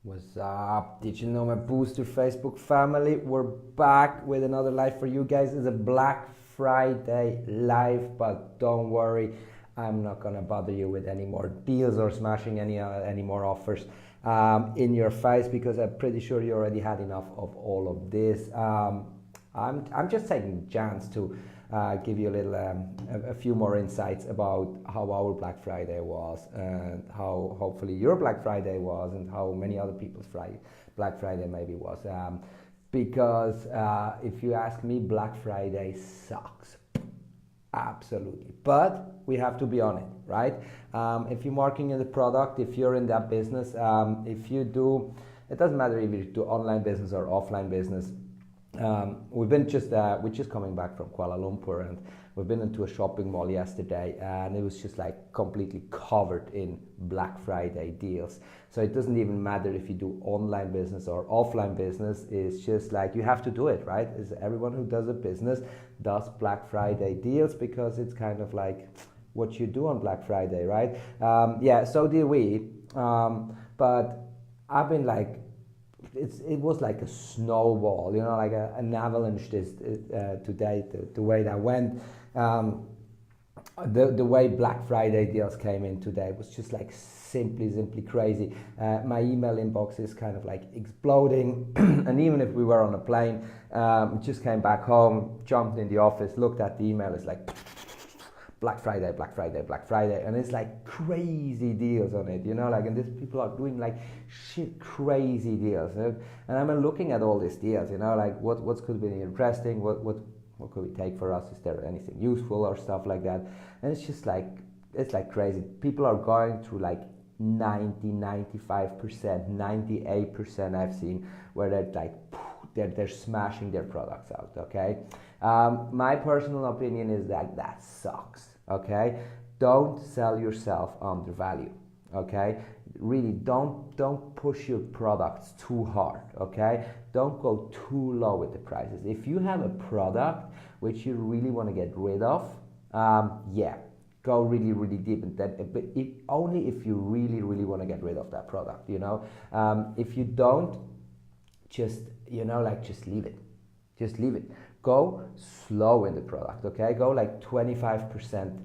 What's up? Did you know my Booster Facebook family? We're back with another live for you guys. It's a Black Friday live, but don't worry, I'm not gonna bother you with any more deals or smashing any more offers in your face, because I'm pretty sure you already had enough of all of this. I'm just taking a chance to give you a few more insights about how our Black Friday was, and how hopefully your Black Friday was, and how many other people's Black Friday maybe was. Because if you ask me, Black Friday sucks. Absolutely. But we have to be on it, right? If you're marketing the product, if you're in that business, if you do, it doesn't matter if you do online business or offline business. We're just coming back from Kuala Lumpur, and we've been into a shopping mall yesterday, and it was just like completely covered in Black Friday deals. So it doesn't even matter if you do online business or offline business. It's just like you have to do it, right? Is everyone who does a business does Black Friday deals, because it's kind of like what you do on Black Friday, right? So did we. But I've been like, it was like a snowball, like an avalanche today, the way that went. The way Black Friday deals came in today was just like simply crazy. My email inbox is kind of like exploding. And even if we were on a plane, just came back home, jumped in the office, looked at the email, it's like Black Friday, Black Friday, Black Friday, and it's like crazy deals on it, and these people are doing like shit crazy deals, and I'm looking at all these deals, like what could be interesting, what could we take for us, is there anything useful or stuff like that, and it's like crazy. People are going through like 95%, 98% I've seen, where they're like, they're smashing their products out, okay? My personal opinion is that sucks, okay? Don't sell yourself undervalue, okay? Really, don't push your products too hard, okay? Don't go too low with the prices. If you have a product which you really want to get rid of, go really deep in that, but only if you really want to get rid of that product, If you don't, just leave it. Just leave it. Go slow in the product, okay? Go like 25%,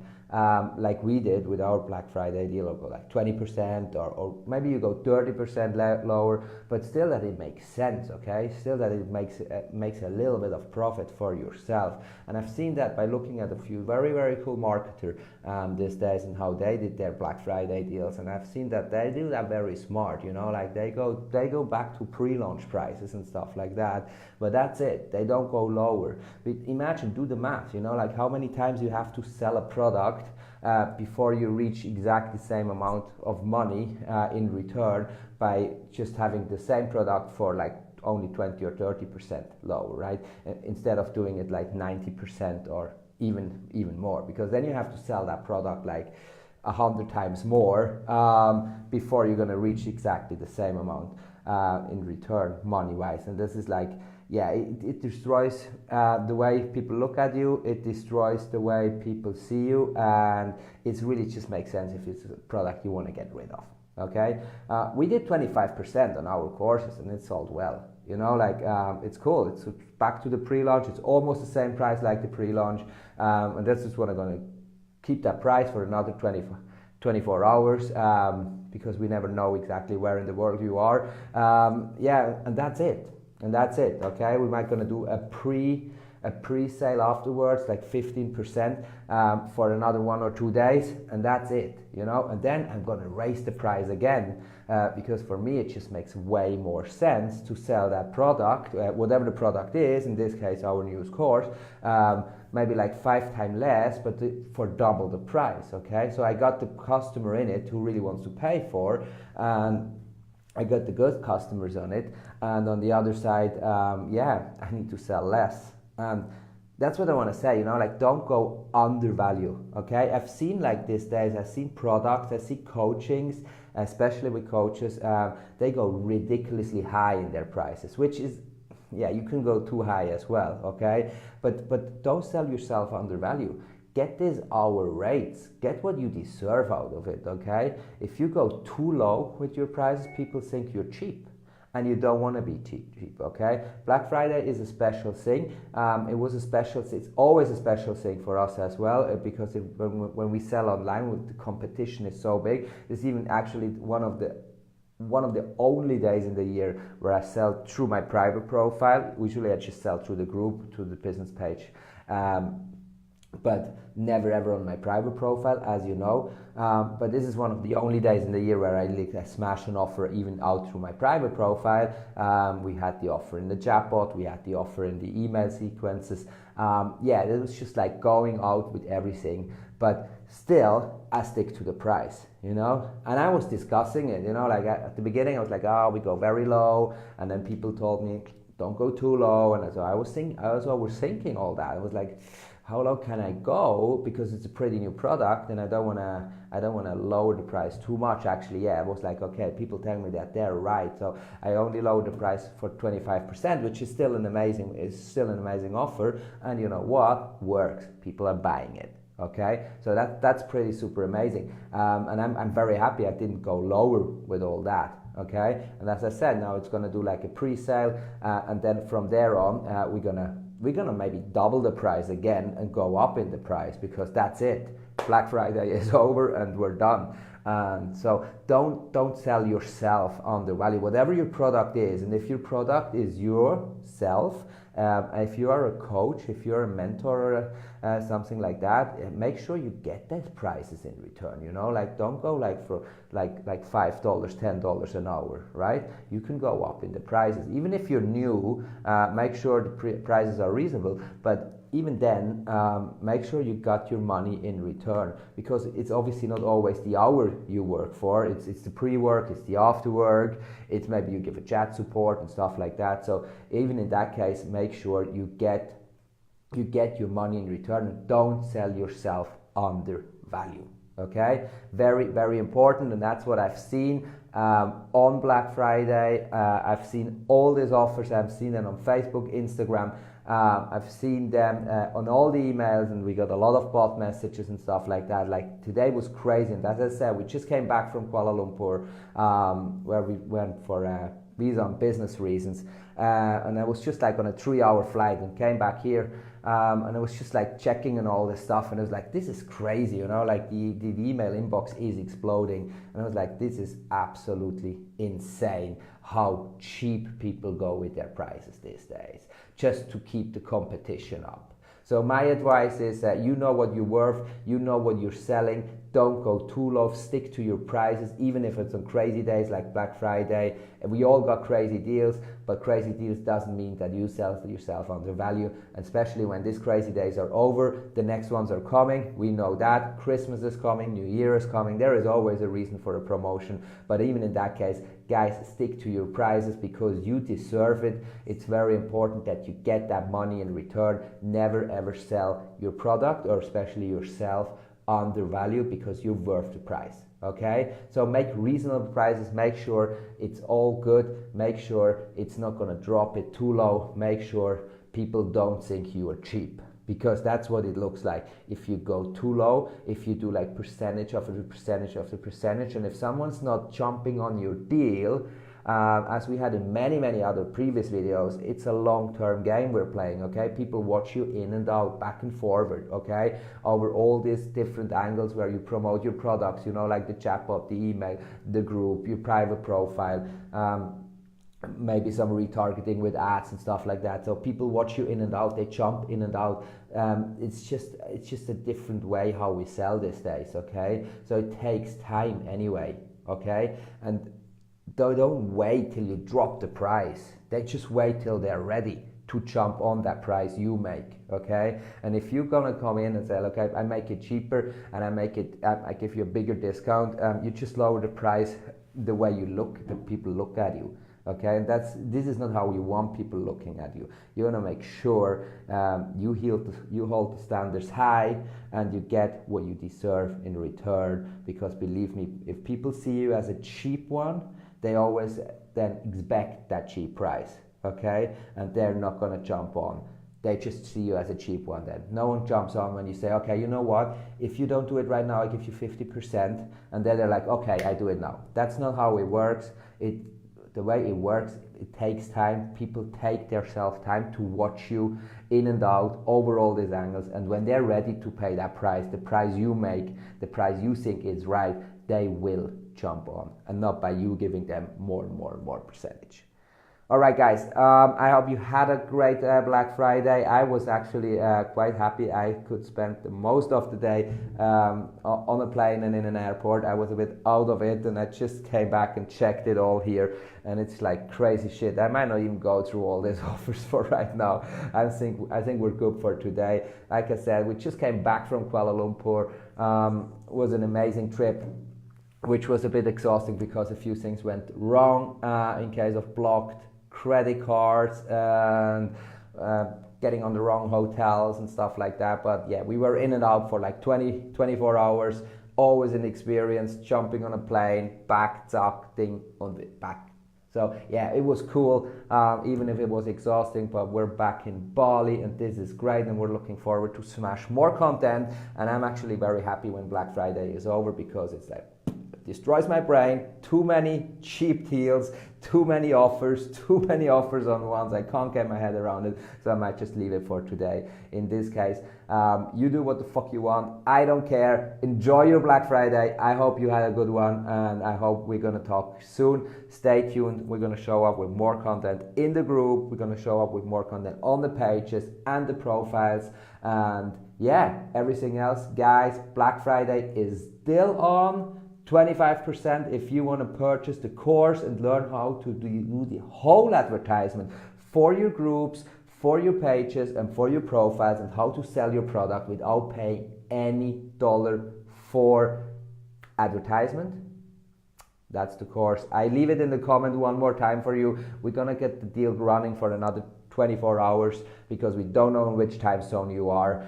like we did with our Black Friday deal, or go like 20%, or maybe you go 30% lower, but still that it makes sense, okay? Still that it makes a little bit of profit for yourself. And I've seen that by looking at a few very cool marketers these days, and how they did their Black Friday deals, and I've seen that they do that very smart, like they go back to pre-launch prices and stuff like that, but that's it. They don't go lower. But imagine, do the math, like how many times you have to sell a product before you reach exactly the same amount of money in return, by just having the same product for like only 20 or 30% lower, right? Instead of doing it like 90% or even more, because then you have to sell that product like 100 times more before you're going to reach exactly the same amount in return money-wise. And this is like, it destroys the way people look at you. It destroys the way people see you, and it really just makes sense if it's a product you want to get rid of. Okay, we did 25% on our courses, and it sold well. It's cool. It's back to the pre-launch. It's almost the same price like the pre-launch, and that's just what I'm going to keep that price for another 24 hours, because we never know exactly where in the world you are. And that's it. Okay, we might gonna do a pre-sale afterwards, like 15% for another 1 or 2 days, and that's it. And then I'm gonna raise the price again, because for me it just makes way more sense to sell that product, whatever the product is. In this case, our newest course, maybe like 5 times less, but for double the price. Okay, so I got the customer in it who really wants to pay for, and I got the good customers on it, and on the other side, I need to sell less. And that's what I want to say, like, don't go undervalue, okay? I've seen like these days, I've seen products, I see coachings, especially with coaches, they go ridiculously high in their prices, which is, you can go too high as well, okay? But don't sell yourself undervalue. Get these hour rates, get what you deserve out of it, okay? If you go too low with your prices, people think you're cheap, and you don't want to be cheap, okay? Black Friday is a special thing. It's always a special thing for us as well, because when we sell online, the competition is so big. It's even actually one of the only days in the year where I sell through my private profile. Usually I just sell through the group, through the business page, but never ever on my private profile, as you know. But this is one of the only days in the year where I smash an offer even out through my private profile. We had the offer in the chatbot, we had the offer in the email sequences. It was just like going out with everything, but still I stick to the price, you know. And I was discussing it, you know, like at the beginning I was like, oh, we go very low, and then people told me don't go too low, and so I was thinking all that. I was like, how low can I go, because it's a pretty new product and I don't want to lower the price too much. Actually, I was like, okay, people tell me that they're right, so I only lowered the price for 25%, which is still an amazing offer, and you know what, works, people are buying it. Okay, so that's pretty super amazing, and I'm very happy I didn't go lower with all that. Okay, and as I said, now it's gonna do like a pre-sale, and then from there on, we're gonna maybe double the price again and go up in the price, because that's it. Black Friday is over and we're done. And so don't sell yourself undervalue, whatever your product is. And if your product is yourself, if you are a coach, if you're a mentor, something like that, make sure you get those prices in return. You know, like don't go like for like $5, $10 an hour, right? You can go up in the prices, even if you're new. Make sure the prices are reasonable, but even then, make sure you got your money in return, because it's obviously not always the hour you work for. It's the pre-work, it's the after-work, it's maybe you give a chat support and stuff like that. So even in that case, make sure you get your money in return, and don't sell yourself under value. Okay, very, very important, and that's what I've seen on Black Friday. I've seen all these offers. I've seen them on Facebook, Instagram. I've seen them on all the emails, and we got a lot of bot messages and stuff like that. Like today was crazy, and as I said, we just came back from Kuala Lumpur, where we went for a visa on business reasons, and I was just like on a 3-hour flight and came back here, and I was just like checking and all this stuff, and I was like, this is crazy, you know, like the email inbox is exploding, and I was like, this is absolutely insane how cheap people go with their prices these days, just to keep the competition up. So my advice is that you know what you're worth, you know what you're selling, don't go too low, stick to your prices, even if it's on crazy days like Black Friday. We all got crazy deals, but crazy deals doesn't mean that you sell yourself undervalue, and especially when these crazy days are over, the next ones are coming. We know that Christmas is coming, New Year is coming, there is always a reason for a promotion, but even in that case, guys, stick to your prices because you deserve it. It's very important that you get that money in return. Never ever sell your product, or especially yourself, undervalued, because you're worth the price. Okay, so make reasonable prices, make sure it's all good, make sure it's not going to drop it too low, make sure people don't think you are cheap, because that's what it looks like if you go too low, if you do like percentage of the percentage of the percentage, and if someone's not jumping on your deal, as we had in many other previous videos, it's a long-term game we're playing. Okay, people watch you in and out, back and forward, okay, over all these different angles where you promote your products, you know, like the chatbot, the email, the group, your private profile, maybe some retargeting with ads and stuff like that. So people watch you in and out, they jump in and out. It's just a different way how we sell these days. Okay, so it takes time anyway. Okay, and don't wait till you drop the price. They just wait till they're ready to jump on that price you make. Okay, and if you're gonna come in and say, okay, I make it cheaper and I give you a bigger discount, you just lower the price the way you look, the people look at you. Okay, and this is not how you want people looking at you. You want to make sure you hold the standards high and you get what you deserve in return, because believe me, if people see you as a cheap one, they always then expect that cheap price. Okay, and they're not going to jump on. They just see you as a cheap one then. No one jumps on when you say, okay, you know what, if you don't do it right now, I give you 50%, and then they're like, okay, I do it now. That's not how it works. the way it works, it takes time. People take their self time to watch you in and out over all these angles, and when they're ready to pay that price, the price you make, the price you think is right, they will jump on, and not by you giving them more and more and more percentage. All right, guys, I hope you had a great Black Friday. I was actually quite happy. I could spend the most of the day on a plane and in an airport. I was a bit out of it, and I just came back and checked it all here, and it's like crazy shit. I might not even go through all these offers for right now. I think we're good for today. Like I said, we just came back from Kuala Lumpur. It was an amazing trip, which was a bit exhausting because a few things went wrong in case of blocked credit cards and getting on the wrong hotels and stuff like that. But yeah, we were in and out for like 24 hours, always an experience, jumping on a plane, back, zack, ding, on the back. So yeah, it was cool, even if it was exhausting, but we're back in Bali and this is great, and we're looking forward to smash more content. And I'm actually very happy when Black Friday is over, because it's like, destroys my brain. Too many cheap deals, too many offers on once. I can't get my head around it, so I might just leave it for today. In this case, you do what the fuck you want. I don't care. Enjoy your Black Friday. I hope you had a good one, and I hope we're gonna talk soon. Stay tuned. We're gonna show up with more content in the group. We're gonna show up with more content on the pages and the profiles, and yeah, everything else, guys. Black Friday is still on. 25% if you want to purchase the course and learn how to do the whole advertisement for your groups, for your pages, and for your profiles, and how to sell your product without paying any dollar for advertisement. That's the course. I leave it in the comment one more time for you. We're gonna get the deal running for another 24 hours because we don't know in which time zone you are.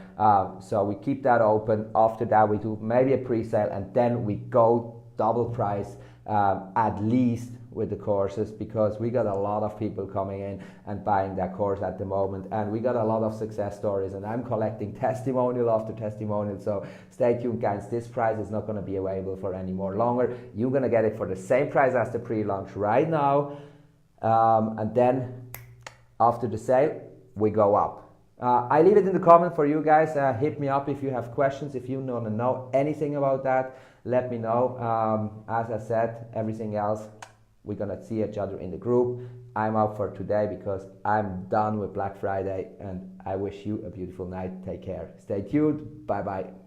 So we keep that open. After that, we do maybe a pre-sale, and then we go double price at least with the courses, because we got a lot of people coming in and buying that course at the moment, and we got a lot of success stories, and I'm collecting testimonial after testimonial. So stay tuned, guys. This price is not going to be available for any more longer. You're going to get it for the same price as the pre-launch right now, and then after the sale we go up. I leave it in the comment for you guys. Hit me up if you have questions, if you want to know anything about that, let me know. As I said, everything else we're gonna see each other in the group. I'm out for today because I'm done with Black Friday, and I wish you a beautiful night. Take care. Stay tuned. Bye bye.